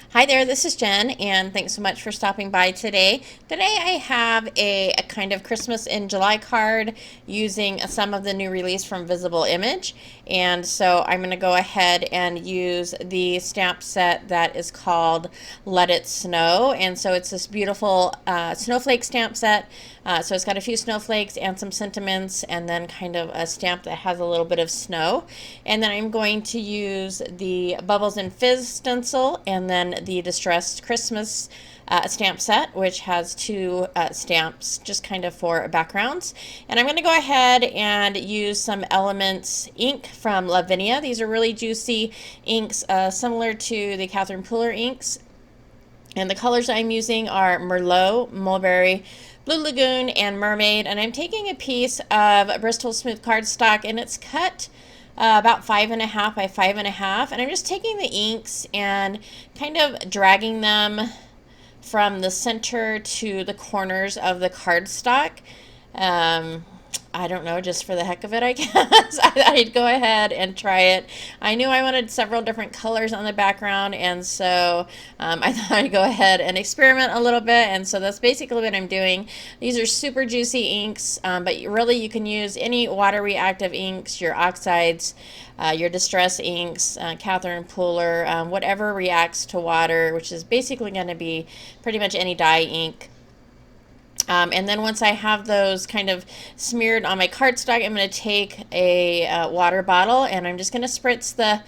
Hi there, this is Jen, and thanks so much for stopping by today. Today I have a kind of Christmas in July card using some of the new release from Visible Image. And so I'm going to go ahead and use the stamp set that is called Let It Snow. And so it's this beautiful snowflake stamp set. So it's got a few snowflakes and some sentiments, and then kind of a stamp that has a little bit of snow. And then I'm going to use the Bubbles and Fizz stencil, and then the Distressed Christmas stamp set, which has two stamps just kind of for backgrounds. And I'm going to go ahead and use some Elements ink from Lavinia. These are really juicy inks, similar to the Catherine Pooler inks. And the colors I'm using are Merlot, Mulberry, Blue Lagoon, and Mermaid. And I'm taking a piece of Bristol smooth cardstock, and it's cut about 5.5 by 5.5. And I'm just taking the inks and kind of dragging them from the center to the corners of the cardstock. I don't know, just for the heck of it, I guess. I'd go ahead and try it. I knew I wanted several different colors on the background, and so I thought I'd go ahead and experiment a little bit, and so that's basically what I'm doing. These are super juicy inks, but really you can use any water reactive inks, your oxides, your distress inks, Catherine Pooler, whatever reacts to water, which is basically going to be pretty much any dye ink. And then once I have those kind of smeared on my cardstock, I'm going to take a water bottle, and I'm just going to spritz the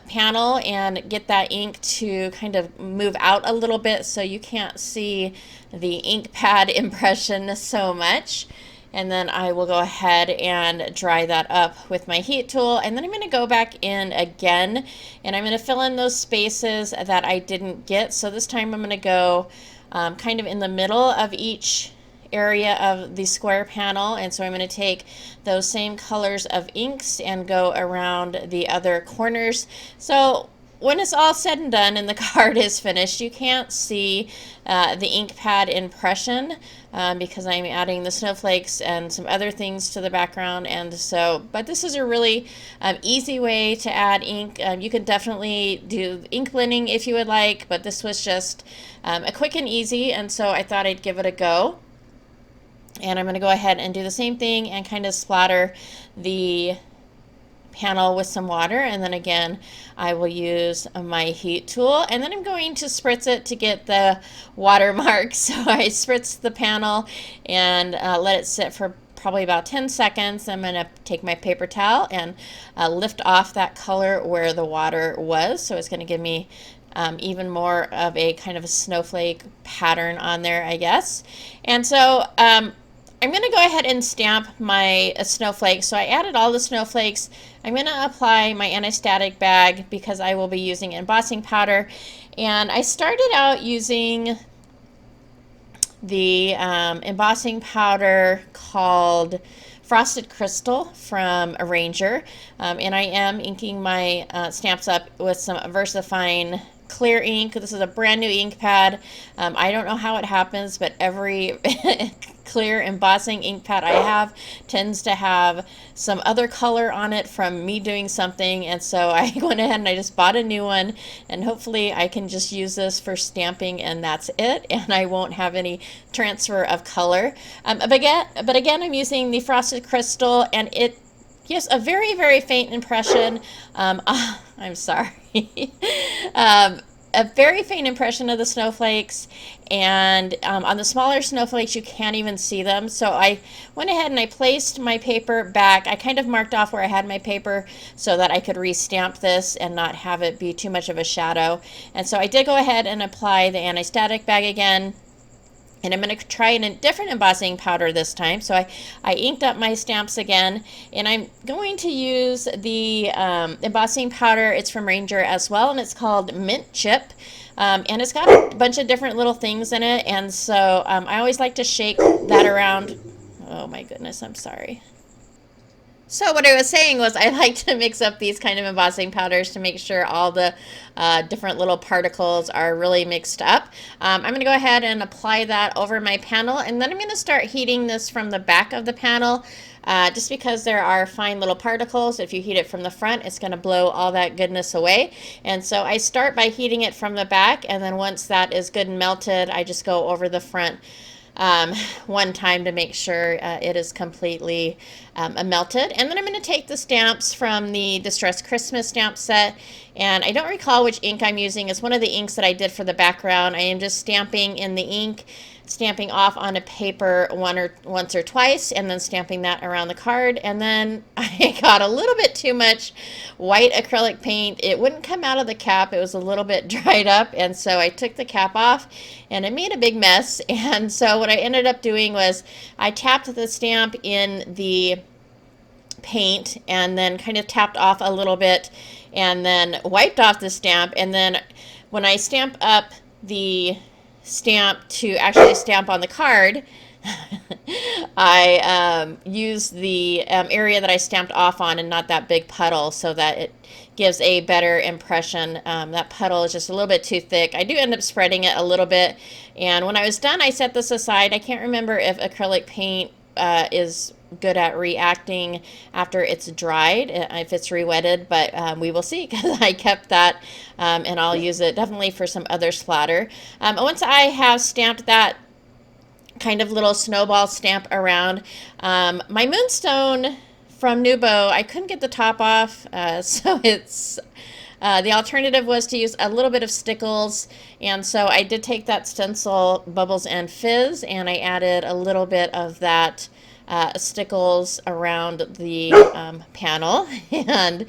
panel and get that ink to kind of move out a little bit so you can't see the ink pad impression so much. And then I will go ahead and dry that up with my heat tool. And then I'm going to go back in again, and I'm going to fill in those spaces that I didn't get. So this time I'm going to go kind of in the middle of each area of the square panel, and so I'm going to take those same colors of inks and go around the other corners. So when it's all said and done and the card is finished, you can't see the ink pad impression because I'm adding the snowflakes and some other things to the background. And so, but this is a really easy way to add ink. You can definitely do ink blending if you would like, but this was just a quick and easy, and so I thought I'd give it a go. And I'm going to go ahead and do the same thing and kind of splatter the panel with some water, and then again I will use my heat tool, and then I'm going to spritz it to get the watermark. So I spritz the panel and let it sit for probably about 10 seconds. I'm going to take my paper towel and lift off that color where the water was, so it's going to give me even more of a kind of a snowflake pattern on there, I guess. And so I'm going to go ahead and stamp my snowflakes. So I added all the snowflakes. I'm going to apply my anti-static bag because I will be using embossing powder. And I started out using the embossing powder called Frosted Crystal from Arranger. And I am inking my stamps up with some VersaFine clear ink. This is a brand new ink pad. I don't know how it happens, but every clear embossing ink pad I have tends to have some other color on it from me doing something, and so I went ahead and I just bought a new one, and hopefully I can just use this for stamping and that's it, and I won't have any transfer of color. But again, I'm using the Frosted Crystal, and it gives a very, very faint impression. I'm sorry. A very faint impression of the snowflakes, and on the smaller snowflakes you can't even see them. So I went ahead and I placed my paper back. I kind of marked off where I had my paper so that I could re-stamp this and not have it be too much of a shadow. And so I did go ahead and apply the anti-static bag again. And I'm going to try a different embossing powder this time. So I inked up my stamps again, and I'm going to use the embossing powder. It's from Ranger as well, and it's called Mint Chip. And it's got a bunch of different little things in it, and so I always like to shake that around. Oh my goodness, I'm sorry. So what I was saying was I like to mix up these kind of embossing powders to make sure all the different little particles are really mixed up. I'm going to go ahead and apply that over my panel, and then I'm going to start heating this from the back of the panel. just because there are fine little particles. If you heat it from the front, it's going to blow all that goodness away. And so I start by heating it from the back, and then once that is good and melted, I just go over the front one time to make sure it is completely melted. And then I'm going to take the stamps from the Distress Christmas stamp set, and I don't recall which ink I'm using. It's one of the inks that I did for the background. I am just stamping in the ink, stamping off on a paper once or twice, and then stamping that around the card. And then I got a little bit too much white acrylic paint. It wouldn't come out of the cap. It was a little bit dried up, and so I took the cap off, and it made a big mess. And so what I ended up doing was I tapped the stamp in the paint and then kind of tapped off a little bit and then wiped off the stamp. And then when I stamp up the stamp to actually stamp on the card, I use the area that I stamped off on and not that big puddle, so that it gives a better impression. That puddle is just a little bit too thick. I do end up spreading it a little bit, and when I was done, I set this aside. I can't remember if acrylic paint is good at reacting after it's dried, if it's re-wetted, but we will see, because I kept that, and I'll use it definitely for some other splatter. Once I have stamped that kind of little snowball stamp around, my moonstone from Nubo, I couldn't get the top off, so it's the alternative was to use a little bit of stickles, and so I did take that STENCIL Bubbles and Fizz, and I added a little bit of that stickles around the panel, and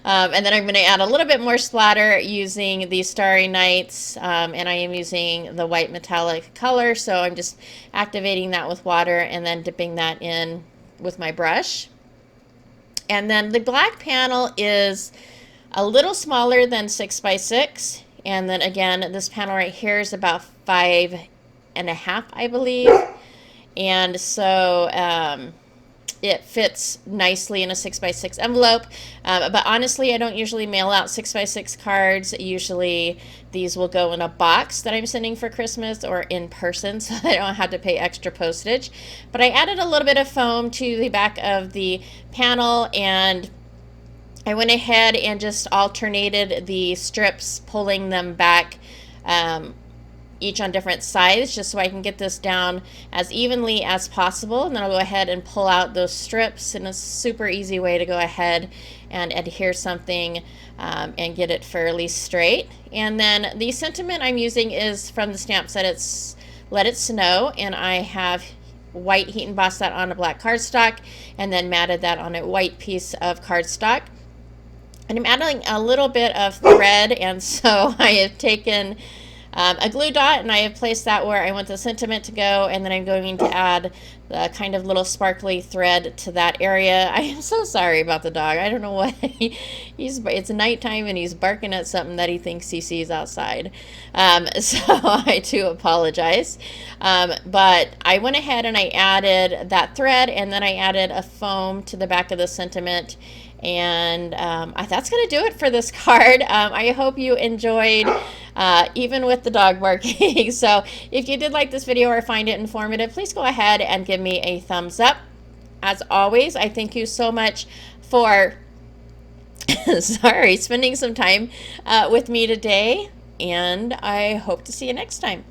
then I'm going to add a little bit more splatter using the Starry Nights, and I am using the white metallic color, so I'm just activating that with water and then dipping that in with my brush. And then the black panel is a little smaller than 6 by 6, and then again, this panel right here is about 5.5, I believe. And so it fits nicely in a 6 by 6 envelope, but honestly, I don't usually mail out 6 by 6 cards. Usually these will go in a box that I'm sending for Christmas or in person, so I don't have to pay extra postage. But I added a little bit of foam to the back of the panel, and I went ahead and just alternated the strips, pulling them back each on different sides, just so I can get this down as evenly as possible. And then I'll go ahead and pull out those strips, and a super easy way to go ahead and adhere something and get it fairly straight. And then the sentiment I'm using is from the stamp set, it's Let It Snow, and I have white heat embossed that on a black cardstock and then matted that on a white piece of cardstock. And I'm adding a little bit of thread, and so I have taken a glue dot, and I have placed that where I want the sentiment to go, and then I'm going to add the kind of little sparkly thread to that area. I am so sorry about the dog. I don't know what it's nighttime and he's barking at something that he thinks he sees outside. So I do apologize. But I went ahead and I added that thread, and then I added a foam to the back of the sentiment. And that's going to do it for this card. I hope you enjoyed, even with the dog barking. So if you did like this video or find it informative, please go ahead and give me a thumbs up. As always, I thank you so much for spending some time with me today, and I hope to see you next time.